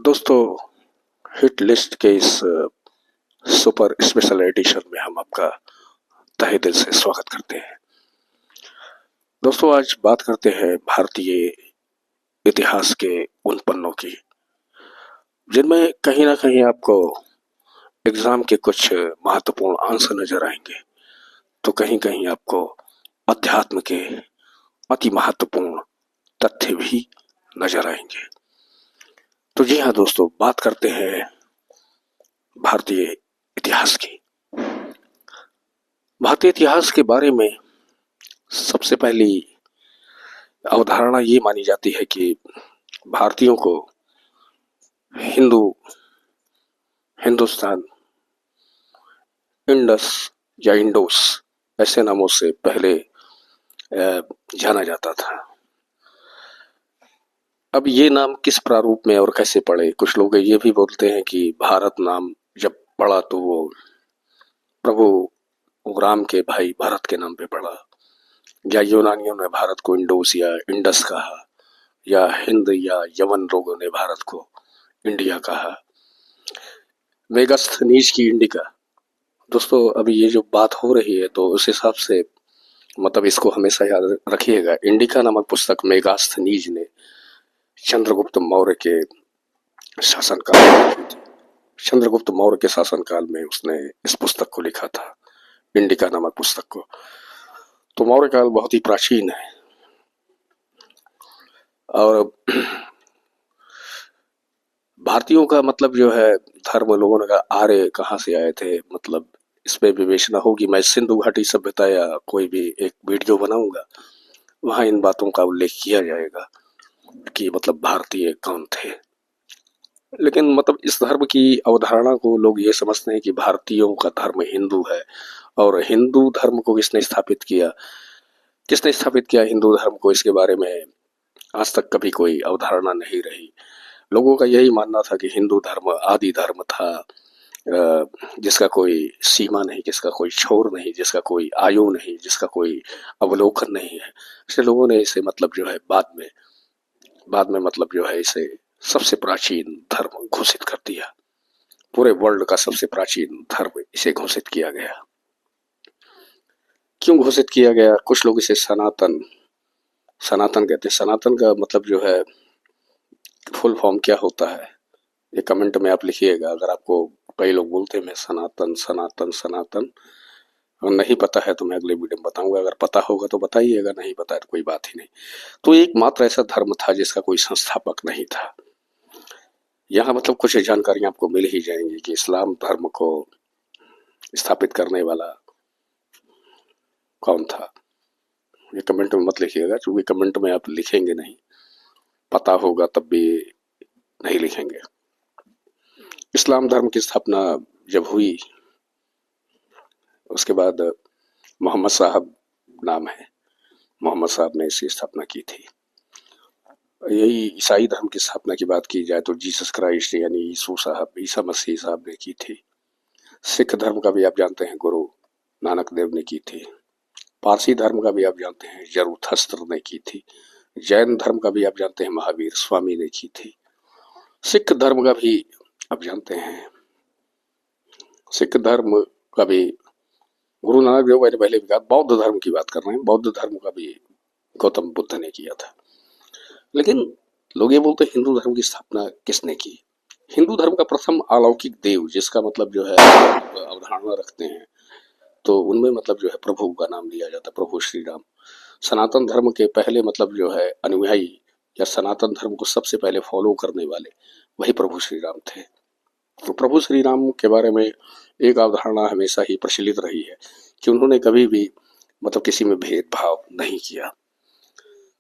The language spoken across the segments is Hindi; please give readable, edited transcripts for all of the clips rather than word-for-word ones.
दोस्तों, हिट लिस्ट के इस सुपर स्पेशल एडिशन में हम आपका तहे दिल से स्वागत करते हैं। दोस्तों, आज बात करते हैं भारतीय इतिहास के उन पन्नों की जिनमें कहीं ना कहीं आपको एग्जाम के कुछ महत्वपूर्ण आंसर नजर आएंगे, तो कहीं कहीं आपको अध्यात्म के अति महत्वपूर्ण तथ्य भी नजर आएंगे। तो जी हाँ दोस्तों, बात करते हैं भारतीय इतिहास की। भारतीय इतिहास के बारे में सबसे पहली अवधारणा ये मानी जाती है कि भारतीयों को हिंदू, हिंदुस्तान, इंडस या इंडोस ऐसे नामों से पहले जाना जाता था। अब ये नाम किस प्रारूप में और कैसे पड़े, कुछ लोग ये भी बोलते हैं कि भारत नाम जब पड़ा तो वो प्रभु राम के भाई भरत के नाम पे पड़ा, या यूनानियों ने भारत को इंडोस या इंडस कहा, या हिंद या यमन लोगों ने भारत को इंडिया कहा, मेगास्थनीज की इंडिका। दोस्तों, अभी ये जो बात हो रही है तो उस हिसाब से मतलब इसको हमेशा याद रखिएगा। इंडिका नामक पुस्तक मेगास्थनीज ने चंद्रगुप्त मौर्य के शासनकाल में लिखी थी। चंद्रगुप्त मौर्य के शासनकाल में उसने इस पुस्तक को लिखा था, इंडिका नामक पुस्तक को। तो मौर्य काल बहुत ही प्राचीन है। और भारतीयों का मतलब जो है धर्म, लोगों ने कहा आर्य कहाँ से आए थे, मतलब इस पे विवेचना होगी। मैं सिंधु घाटी सभ्यता या कोई भी एक वीडियो बनाऊंगा, वहां इन बातों का उल्लेख किया जाएगा कि मतलब भारतीय कौन थे। लेकिन मतलब इस धर्म की अवधारणा को लोग ये समझते हैं कि भारतीयों का धर्म हिंदू है, और हिंदू धर्म को किसने स्थापित किया हिंदू धर्म को, इसके बारे में आज तक कभी कोई अवधारणा नहीं रही। लोगों का यही मानना था कि हिंदू धर्म आदि धर्म था, जिसका कोई सीमा नहीं, जिसका कोई छोर नहीं, जिसका कोई आयु नहीं, जिसका कोई अवलोकन नहीं है। इसलिए लोगों ने इसे मतलब जो है बाद में मतलब जो है इसे सबसे प्राचीन धर्म घोषित कर दिया। पूरे वर्ल्ड का सबसे प्राचीन धर्म इसे घोषित किया गया। क्यों घोषित किया गया? कुछ लोग इसे सनातन सनातन कहते हैं। सनातन का मतलब जो है फुल फॉर्म क्या होता है, ये कमेंट में आप लिखिएगा। अगर आपको, कई लोग बोलते हैं मैं सनातन सनातन सनातन, और नहीं पता है तो मैं अगले वीडियो में बताऊंगा। अगर पता होगा तो बताइएगा, नहीं पता है तो कोई बात ही नहीं। तो एकमात्र ऐसा धर्म था जिसका कोई संस्थापक नहीं था। यहाँ मतलब कुछ जानकारियां आपको मिल ही जाएंगी कि इस्लाम धर्म को स्थापित करने वाला कौन था। ये कमेंट में मत लिखिएगा, क्योंकि कमेंट में आप लिखेंगे नहीं, पता होगा तब भी नहीं लिखेंगे। इस्लाम धर्म की स्थापना जब हुई, उसके बाद मोहम्मद साहब नाम है, मोहम्मद साहब ने इसकी स्थापना की थी। यही ईसाई धर्म की स्थापना की बात की जाए तो जीसस क्राइस्ट यानी ईसा मसीह साहब ने की थी। सिख धर्म का भी आप जानते हैं गुरु नानक देव ने की थी। पारसी धर्म का भी आप जानते हैं जरूथस्त्र ने की थी। जैन धर्म का भी आप जानते हैं महावीर स्वामी ने की थी। सिख धर्म का भी आप जानते हैं, सिख धर्म का भी गुरु नानक देव, मैंने पहले भी कहा। बौद्ध धर्म की बात कर रहे हैं, बौद्ध धर्म का भी गौतम बुद्ध ने किया था। लेकिन लोग ये बोलते हैं हिंदू धर्म की स्थापना किसने की? हिंदू धर्म का प्रथम अलौकिक देव, जिसका मतलब जो है अवधारणा रखते हैं, तो उनमें मतलब जो है प्रभु का नाम लिया जाता है, प्रभु श्री राम। सनातन धर्म के पहले मतलब जो है अनुयायी या सनातन धर्म को सबसे पहले फॉलो करने वाले वही प्रभु श्री राम थे। तो प्रभु श्री राम के बारे में एक अवधारणा हमेशा ही प्रचलित रही है कि उन्होंने कभी भी मतलब किसी में भेदभाव नहीं किया।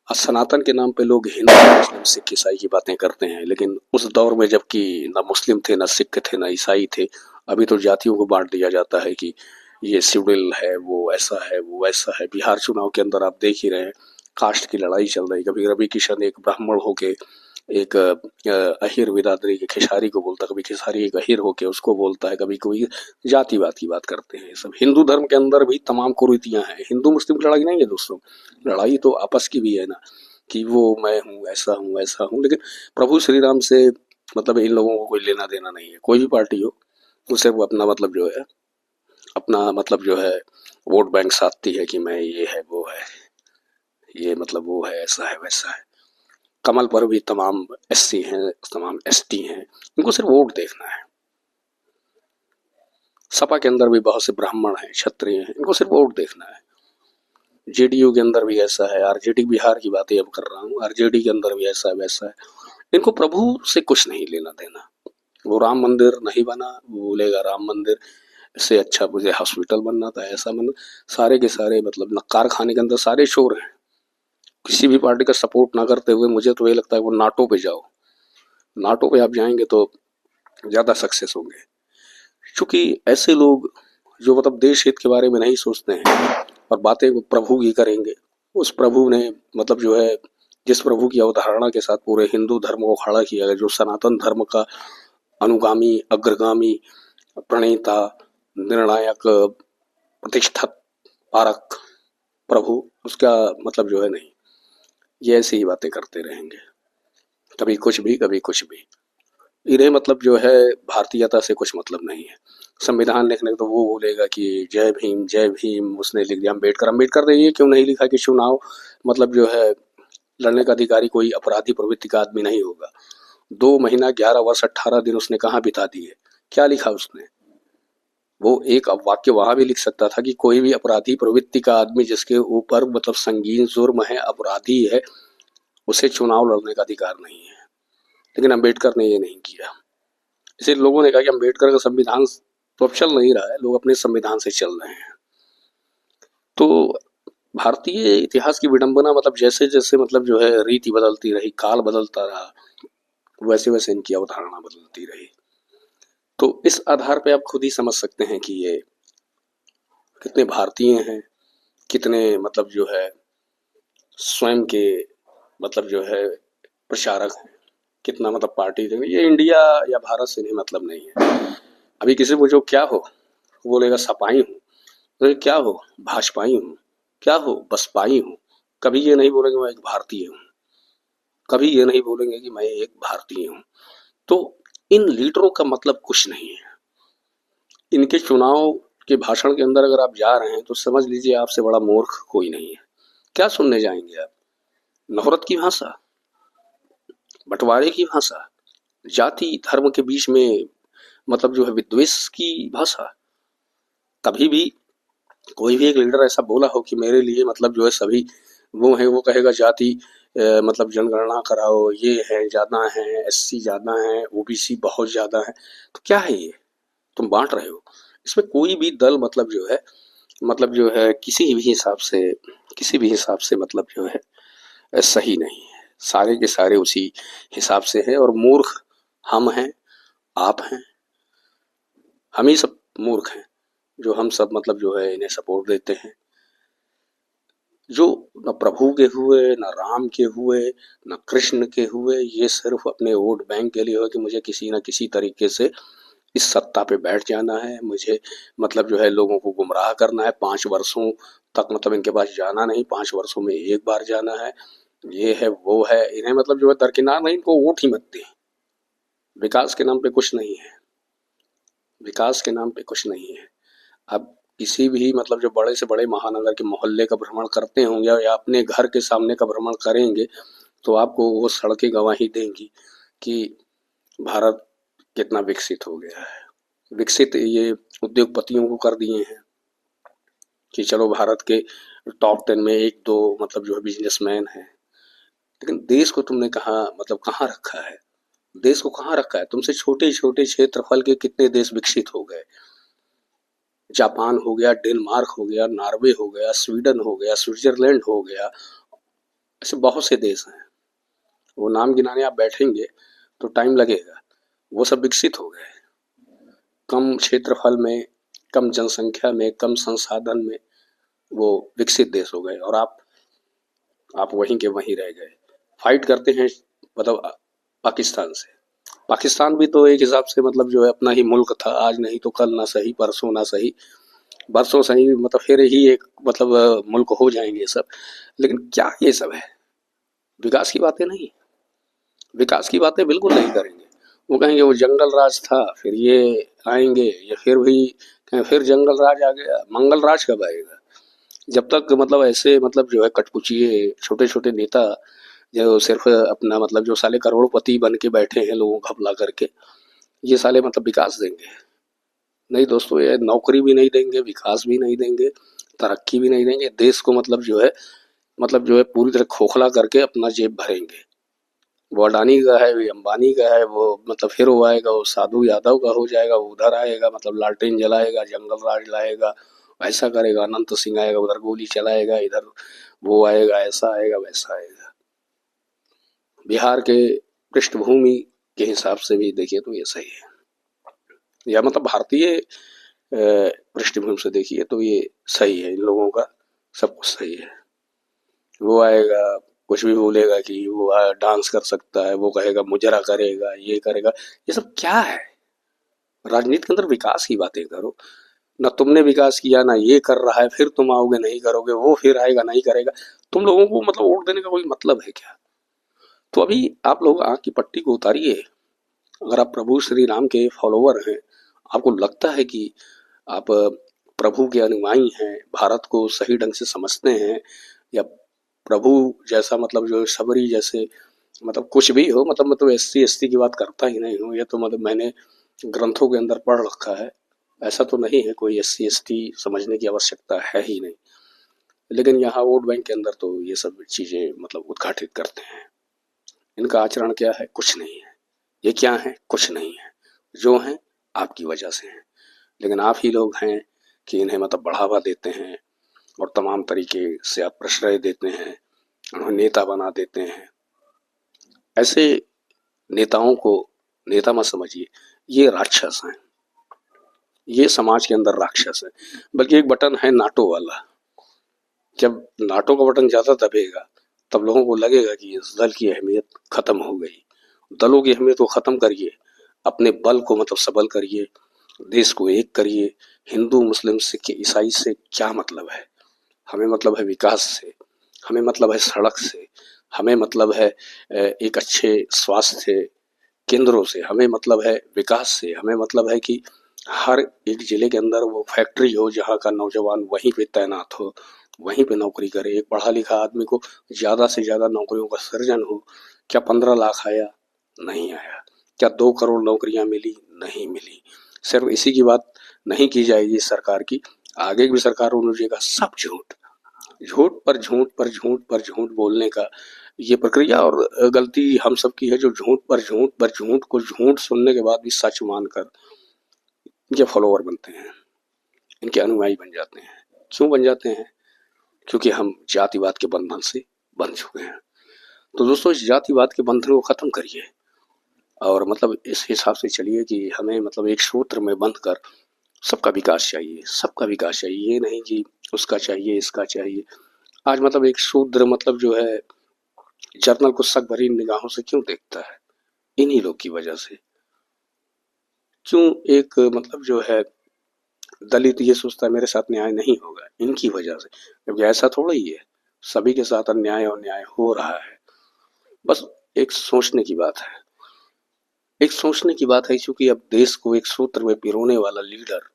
सनातन के नाम पे लोग हिंदू, मुस्लिम, सिख, ईसाई की बातें करते हैं, लेकिन उस दौर में जबकि न मुस्लिम थे, न सिख थे, न ईसाई थे। अभी तो जातियों को बांट दिया जाता है कि ये सिविल है, वो ऐसा है, वो ऐसा है। बिहार चुनाव के अंदर आप देख ही रहे हैं, कास्ट की लड़ाई चल रही। कभी रवि किशन एक ब्राह्मण होके एक अहिर बिरादरी के खेसारी को बोलता, कभी खेसारी एक अहिर होके उसको बोलता है, कभी कोई जातिवाद की बात करते हैं। सब हिंदू धर्म के अंदर भी तमाम कुरीतियां हैं। हिंदू मुस्लिम की लड़ाई नहीं है दोस्तों, लड़ाई तो आपस की भी है ना, कि वो मैं हूँ, ऐसा हूँ, ऐसा हूँ। लेकिन प्रभु श्री राम से मतलब इन लोगों को कोई लेना देना नहीं है। कोई भी पार्टी हो, वो सिर्फ अपना मतलब जो है, अपना मतलब जो है वोट बैंक साधती है कि मैं ये है वो है, ये मतलब वो है, ऐसा है वैसा है। कमल पर भी तमाम एससी हैं, तमाम एसटी हैं, इनको सिर्फ वोट देखना है। सपा के अंदर भी बहुत से ब्राह्मण हैं, क्षत्रिय हैं, इनको सिर्फ वोट देखना है। जेडीयू के अंदर भी ऐसा है, आरजेडी बिहार की बातें अब कर रहा हूँ, आरजेडी के अंदर भी ऐसा है वैसा है। इनको प्रभु से कुछ नहीं लेना देना। वो राम मंदिर नहीं बना, वो बोलेगा राम मंदिर से अच्छा मुझे हॉस्पिटल बनना था, ऐसा बनना। सारे के सारे मतलब नक्कार खाने के अंदर सारे शोर हैं। किसी भी पार्टी का सपोर्ट ना करते हुए मुझे तो ये लगता है वो नाटो पे जाओ, नाटो पे आप जाएंगे तो ज्यादा सक्सेस होंगे। क्योंकि ऐसे लोग जो मतलब देश हित के बारे में नहीं सोचते हैं और बातें प्रभु की करेंगे, उस प्रभु ने मतलब जो है, जिस प्रभु की अवधारणा के साथ पूरे हिंदू धर्म को खड़ा किया गया, जो सनातन धर्म का अनुगामी, अग्रगामी, प्रणेता, निर्णायक, प्रतिष्ठा पारक प्रभु, उसका मतलब जो है नहीं, ये ऐसी ही बातें करते रहेंगे, कभी कुछ भी कभी कुछ भी। इन्हें मतलब जो है भारतीयता से कुछ मतलब नहीं है। संविधान लिखने तो वो बोलेगा कि जय भीम उसने लिख दिया। अम्बेडकर, अम्बेडकर ने ये क्यों नहीं लिखा कि चुनाव मतलब जो है लड़ने का अधिकारी कोई अपराधी प्रवृत्ति का आदमी नहीं होगा। 2 महीना 11 वर्ष 18 दिन उसने कहाँ बिता दिए, क्या लिखा उसने? वो एक वाक्य वहां भी लिख सकता था कि कोई भी अपराधी प्रवृत्ति का आदमी जिसके ऊपर मतलब संगीन जुर्म है, अपराधी है, उसे चुनाव लड़ने का अधिकार नहीं है। लेकिन अम्बेडकर ने ये नहीं किया। इसे लोगों ने कहा कि अम्बेडकर का संविधान तो अब चल नहीं रहा है, लोग अपने संविधान से चल रहे हैं। तो भारतीय इतिहास की विडंबना मतलब जैसे जैसे मतलब जो है रीति बदलती रही, काल बदलता रहा, वैसे वैसे इनकी अवधारणा बदलती रही। तो इस आधार पे आप खुद ही समझ सकते हैं कि ये कितने भारतीय हैं, कितने मतलब जो है स्वयं के मतलब जो है प्रचारक हैं, कितना मतलब पार्टी देंगे। ये इंडिया या भारत से नहीं मतलब नहीं है। अभी किसी को जो क्या हो, वो बोलेगा सपाई हूँ, तो क्या हो, भाजपाई हूँ, क्या हो, बसपाई हूँ। कभी ये नहीं बोलेंगे मैं एक भारतीय हूँ, कभी ये नहीं बोलेंगे कि मैं एक भारतीय हूँ। तो इन लीडरों का मतलब कुछ नहीं है। इनके चुनाव के भाषण के अंदर अगर आप जा रहे हैं तो समझ लीजिए आपसे बड़ा मूर्ख कोई नहीं है। क्या सुनने जाएंगे आप? नफरत की भाषा, बंटवारे की भाषा, जाति धर्म के बीच में मतलब जो है विद्वेष की भाषा। कभी भी कोई भी एक लीडर ऐसा बोला हो कि मेरे लिए मतलब जो है सभी वो है, वो कहेगा जाति मतलब जनगणना कराओ, ये है ज्यादा है, एससी ज्यादा है, ओबीसी बहुत ज्यादा है। तो क्या है ये? तुम बांट रहे हो। इसमें कोई भी दल मतलब जो है किसी भी हिसाब से मतलब जो है सही नहीं है। सारे के सारे उसी हिसाब से हैं और मूर्ख हम हैं, आप हैं, हम ही सब मूर्ख हैं जो हम सब मतलब जो है इन्हें सपोर्ट देते हैं, जो न प्रभु के हुए, न राम के हुए, न कृष्ण के हुए। ये सिर्फ अपने वोट बैंक के लिए हो कि मुझे किसी न किसी तरीके से इस सत्ता पे बैठ जाना है, मुझे मतलब जो है लोगों को गुमराह करना है। 5 वर्षों तक मतलब इनके पास जाना नहीं, 5 वर्षों में एक बार जाना है, ये है वो है। इन्हें मतलब जो है दरकिनार नहीं, इनको वोट ही मत दें। विकास के नाम पे कुछ नहीं है, विकास के नाम पे कुछ नहीं है। अब किसी भी मतलब जो बड़े से बड़े महानगर के मोहल्ले का भ्रमण करते होंगे या अपने घर के सामने का भ्रमण करेंगे तो आपको वो सड़कें गवाही देंगी कि भारत कितना विकसित हो गया है। विकसित ये उद्योगपतियों को कर दिए हैं कि चलो भारत के टॉप 10 में 1-2 मतलब जो है बिजनेसमैन हैं। लेकिन देश को तुमने कहा मतलब कहाँ रखा है? देश को कहाँ रखा है? तुमसे छोटे छोटे क्षेत्रफल के कितने देश विकसित हो गए। जापान हो गया, डेनमार्क हो गया, नॉर्वे हो गया, स्वीडन हो गया, स्विट्जरलैंड हो गया, ऐसे बहुत से देश हैं। वो नाम गिनाने आप बैठेंगे तो टाइम लगेगा। वो सब विकसित हो गए, कम क्षेत्रफल में, कम जनसंख्या में, कम संसाधन में वो विकसित देश हो गए और आप वहीं के वहीं रह गए। फाइट करते हैं मतलब पाकिस्तान से। पाकिस्तान भी तो एक हिसाब से मतलब जो है अपना ही मुल्क था, आज नहीं तो कल, ना सही परसों, ना सही बरसों सही मतलब फिर ही एक मतलब मुल्क हो जाएंगे सब। लेकिन क्या ये सब है? विकास की बातें नहीं, विकास की बातें बिल्कुल नहीं करेंगे। वो कहेंगे वो जंगल राज था, फिर ये आएंगे, या फिर भी कहें फिर जंगल राज आ गया, मंगल राज कब आएगा? जब तक मतलब ऐसे मतलब जो है कटपुचिए छोटे छोटे नेता जो सिर्फ अपना मतलब जो साले करोड़पति बन के बैठे हैं लोगों का भला करके, ये साले मतलब विकास देंगे? नहीं दोस्तों, ये नौकरी भी नहीं देंगे, विकास भी नहीं देंगे, तरक्की भी नहीं देंगे। देश को मतलब जो है पूरी तरह खोखला करके अपना जेब भरेंगे। वो अडानी का है, वो अंबानी का है, वो मतलब फिर वो आएगा, वो साधु यादव का हो जाएगा, वो उधर आएगा मतलब लालटेन जलाएगा, जंगल राज लाएगा, ऐसा करेगा, अनंत सिंह आएगा उधर गोली चलाएगा, इधर वो आएगा, ऐसा आएगा वैसा आएगा। बिहार के पृष्ठभूमि के हिसाब से भी देखिए तो ये सही है, या मतलब भारतीय पृष्ठभूमि से देखिए तो ये सही है, इन लोगों का सब कुछ सही है। वो आएगा, कुछ भी बोलेगा कि वो डांस कर सकता है, वो कहेगा मुजरा करेगा, ये करेगा, ये सब क्या है? राजनीति के अंदर विकास की बातें करो। ना तुमने विकास किया, ना ये कर रहा है, फिर तुम आओगे नहीं करोगे, वो फिर आएगा नहीं करेगा। तुम लोगों को मतलब वोट देने का कोई मतलब है क्या? तो अभी आप लोग आंख की पट्टी को उतारिए। अगर आप प्रभु श्री राम के फॉलोवर हैं, आपको लगता है कि आप प्रभु के अनुयायी हैं, भारत को सही ढंग से समझते हैं, या प्रभु जैसा मतलब जो सबरी जैसे मतलब कुछ भी हो, मतलब मैं तो एससी एसटी की बात करता ही नहीं हूँ, ये तो मतलब मैंने ग्रंथों के अंदर पढ़ रखा है। ऐसा तो नहीं है, कोई एससी एसटी समझने की आवश्यकता है ही नहीं। लेकिन यहाँ वोट बैंक के अंदर तो ये सब चीजें मतलब उद्घाटित करते हैं। इनका आचरण क्या है? कुछ नहीं है। ये क्या है? कुछ नहीं है। जो है आपकी वजह से है। लेकिन आप ही लोग हैं कि इन्हें मतलब बढ़ावा देते हैं और तमाम तरीके से आप प्रश्रय देते हैं, उन्हें नेता बना देते हैं। ऐसे नेताओं को नेता मत समझिए, ये राक्षस हैं, ये समाज के अंदर राक्षस है। बल्कि एक बटन है नाटो वाला, जब नाटो का बटन ज्यादा दबेगा तब लोगों को लगेगा कि इस दल की अहमियत खत्म हो गई। दलों की अहमियत को खत्म करिए, अपने बल को मतलब सबल करिए, देश को एक करिए। हिंदू मुस्लिम सिख ईसाई से क्या मतलब है? हमें मतलब है विकास से, हमें मतलब है सड़क से, हमें मतलब है एक अच्छे स्वास्थ्य केंद्रों से, हमें मतलब है विकास से, हमें मतलब है कि हर एक जिले के अंदर वो फैक्ट्री हो जहाँ का नौजवान वहीं पे तैनात हो, वहीं पे नौकरी करे। एक पढ़ा लिखा आदमी को ज्यादा से ज्यादा नौकरियों का सृजन हो। क्या 15 लाख आया? नहीं आया। क्या 2 करोड़ नौकरियां मिली? नहीं मिली। सिर्फ इसी की बात नहीं की जाएगी सरकार की, आगे भी सरकार अनुजेगा सब झूठ, झूठ पर झूठ पर झूठ पर झूठ बोलने का ये प्रक्रिया। और गलती हम सब की है जो झूठ पर झूठ पर झूठ को झूठ सुनने के बाद भी सच मानकर इनके फॉलोवर बनते हैं, इनके अनुयायी बन जाते हैं। क्यों बन जाते हैं? क्योंकि हम जातिवाद के बंधन से बंध चुके हैं। तो दोस्तों, इस जातिवाद के बंधन को खत्म करिए और मतलब इस हिसाब से चलिए कि हमें मतलब एक सूत्र में बंध कर सबका विकास चाहिए, सबका विकास चाहिए। ये नहीं कि उसका चाहिए, इसका चाहिए। आज मतलब एक शूद्र मतलब जो है जर्नल को शक भरी निगाहों से क्यों देखता है? इन्हीं लोग की वजह से। क्यों एक मतलब जो है दलित ये सोचता है मेरे साथ न्याय नहीं होगा? इनकी वजह से। क्योंकि ऐसा थोड़ा ही है, सभी के साथ अन्याय और न्याय हो रहा है। बस एक सोचने की बात है, एक सोचने की बात है। क्योंकि अब देश को एक सूत्र में पिरोने वाला लीडर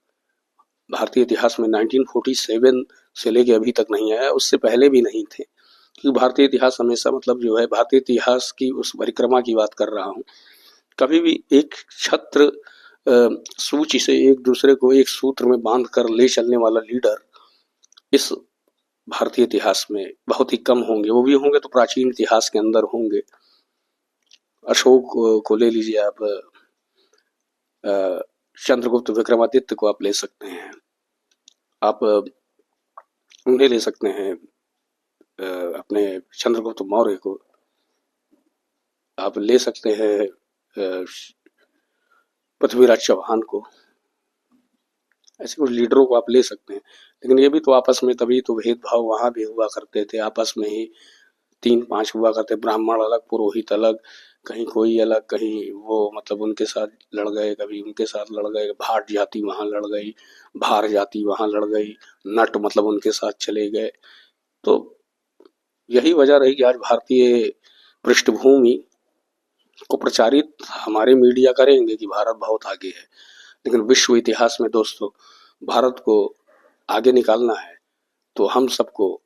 भारतीय इतिहास में 1947 से लेके अभी तक नहीं आया, उससे पहले भी नहीं थे। क्योंकि भारतीय इतिहास हमेशा मतलब जो है भारतीय इतिहास की उस परिक्रमा की बात कर रहा हूँ, कभी भी एक छत्र सूची से एक दूसरे को एक सूत्र में बांध कर ले चलने वाला लीडर इस भारतीय इतिहास में बहुत ही कम होंगे। वो भी होंगे तो प्राचीन इतिहास के अंदर होंगे। अशोक को ले लीजिए आप, चंद्रगुप्त विक्रमादित्य को आप ले सकते हैं, आप उन्हें ले सकते हैं, अपने चंद्रगुप्त मौर्य को आप ले सकते हैं, पृथ्वीराज चौहान को। ऐसे कुछ लीडरों को आप ले सकते हैं। लेकिन ये भी तो आपस में, तभी तो भेदभाव वहां भी हुआ करते थे, आपस में ही 3-5 हुआ करते, ब्राह्मण अलग, पुरोहित अलग, कहीं कोई अलग, कहीं वो मतलब उनके साथ लड़ गए, कभी उनके साथ लड़ गए, भाट जाति वहां लड़ गई, भार जाति वहां लड़ गई, नट मतलब उनके साथ चले गए। तो यही वजह रही कि आज भारतीय पृष्ठभूमि को प्रचारित हमारे मीडिया करेंगे कि भारत बहुत आगे है, लेकिन विश्व इतिहास में दोस्तों भारत को आगे निकालना है तो हम सबको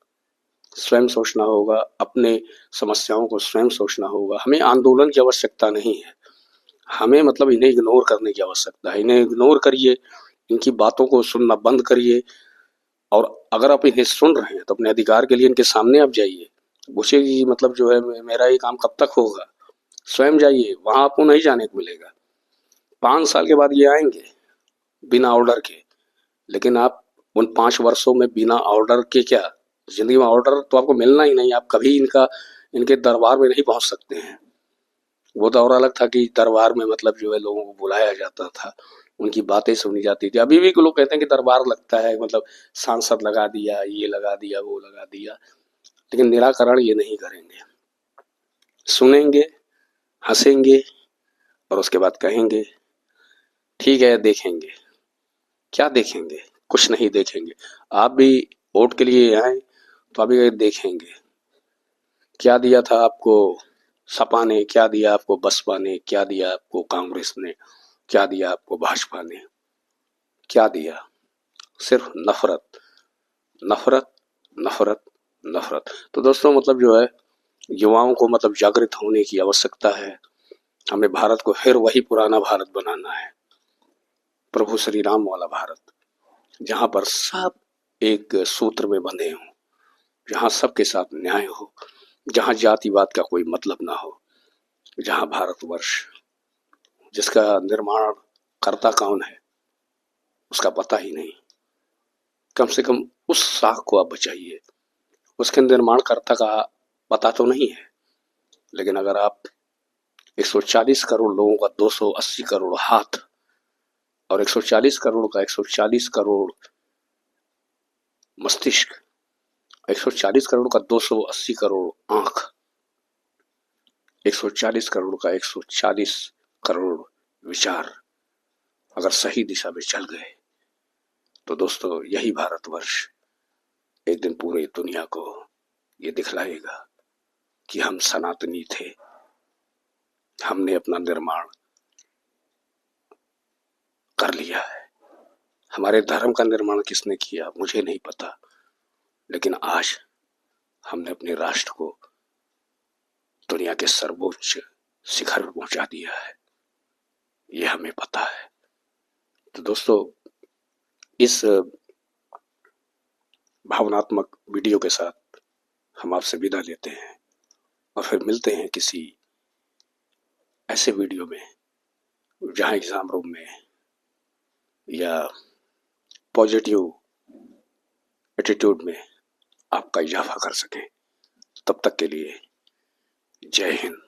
स्वयं सोचना होगा, अपने समस्याओं को स्वयं सोचना होगा। हमें आंदोलन की आवश्यकता नहीं है, हमें मतलब इन्हें इग्नोर करने की आवश्यकता है। इन्हें इग्नोर करिए, इनकी बातों को सुनना बंद करिए, और अगर आप इन्हें सुन रहे हैं तो अपने अधिकार के लिए इनके सामने आप जाइए, पूछिए कि मतलब जो है मेरा ये काम कब तक होगा। स्वयं जाइए, वहां आपको नहीं जाने को मिलेगा। 5 साल के बाद ये आएंगे बिना ऑर्डर के, लेकिन आप उन 5 वर्षों में बिना ऑर्डर के क्या, जिंदगी में ऑर्डर तो आपको मिलना ही नहीं, आप कभी इनके दरबार में नहीं पहुंच सकते हैं। वो दौर अलग था कि दरबार में मतलब जो है लोगों को बुलाया जाता था, उनकी बातें सुनी जाती थी। अभी भी लोग कहते हैं कि दरबार लगता है, मतलब सांसद लगा दिया, ये लगा दिया, वो लगा दिया, लेकिन निराकरण ये नहीं करेंगे। सुनेंगे, हंसेंगे और उसके बाद कहेंगे ठीक है देखेंगे। क्या देखेंगे? कुछ नहीं देखेंगे। आप भी वोट के लिए आए तो अभी देखेंगे क्या दिया था आपको सपा ने, क्या दिया आपको बसपा ने, क्या दिया आपको कांग्रेस ने, क्या दिया आपको भाजपा ने, क्या दिया? सिर्फ नफरत, नफरत, नफरत, नफरत। तो दोस्तों मतलब जो है युवाओं को मतलब जागृत होने की आवश्यकता है। हमें भारत को फिर वही पुराना भारत बनाना है, प्रभु श्री राम वाला भारत, जहां पर सब एक सूत्र में बंधे हों, जहां सबके साथ न्याय हो, जहां जातिवाद का कोई मतलब ना हो, जहां भारतवर्ष जिसका निर्माण करता कौन है उसका पता ही नहीं, कम से कम उस साख को आप बचाइए। उसके निर्माणकर्ता का पता तो नहीं है, लेकिन अगर आप 140 करोड़ लोगों का 280 करोड़ हाथ और 140 करोड़ का 140 करोड़ मस्तिष्क, 140 करोड़ का 280 करोड़ आंख, 140 करोड़ का 140 करोड़ विचार अगर सही दिशा में चल गए तो दोस्तों यही भारतवर्ष एक दिन पूरे दुनिया को ये दिखलाएगा कि हम सनातनी थे, हमने अपना निर्माण कर लिया है। हमारे धर्म का निर्माण किसने किया मुझे नहीं पता, लेकिन आज हमने अपने राष्ट्र को दुनिया के सर्वोच्च शिखर पर पहुंचा दिया है, ये हमें पता है। तो दोस्तों इस भावनात्मक वीडियो के साथ हम आपसे विदा लेते हैं और फिर मिलते हैं किसी ऐसे वीडियो में जहां एग्जाम रूम में या पॉजिटिव एटीट्यूड में आपका इजाफा कर सकें। तब तक के लिए जय हिंद।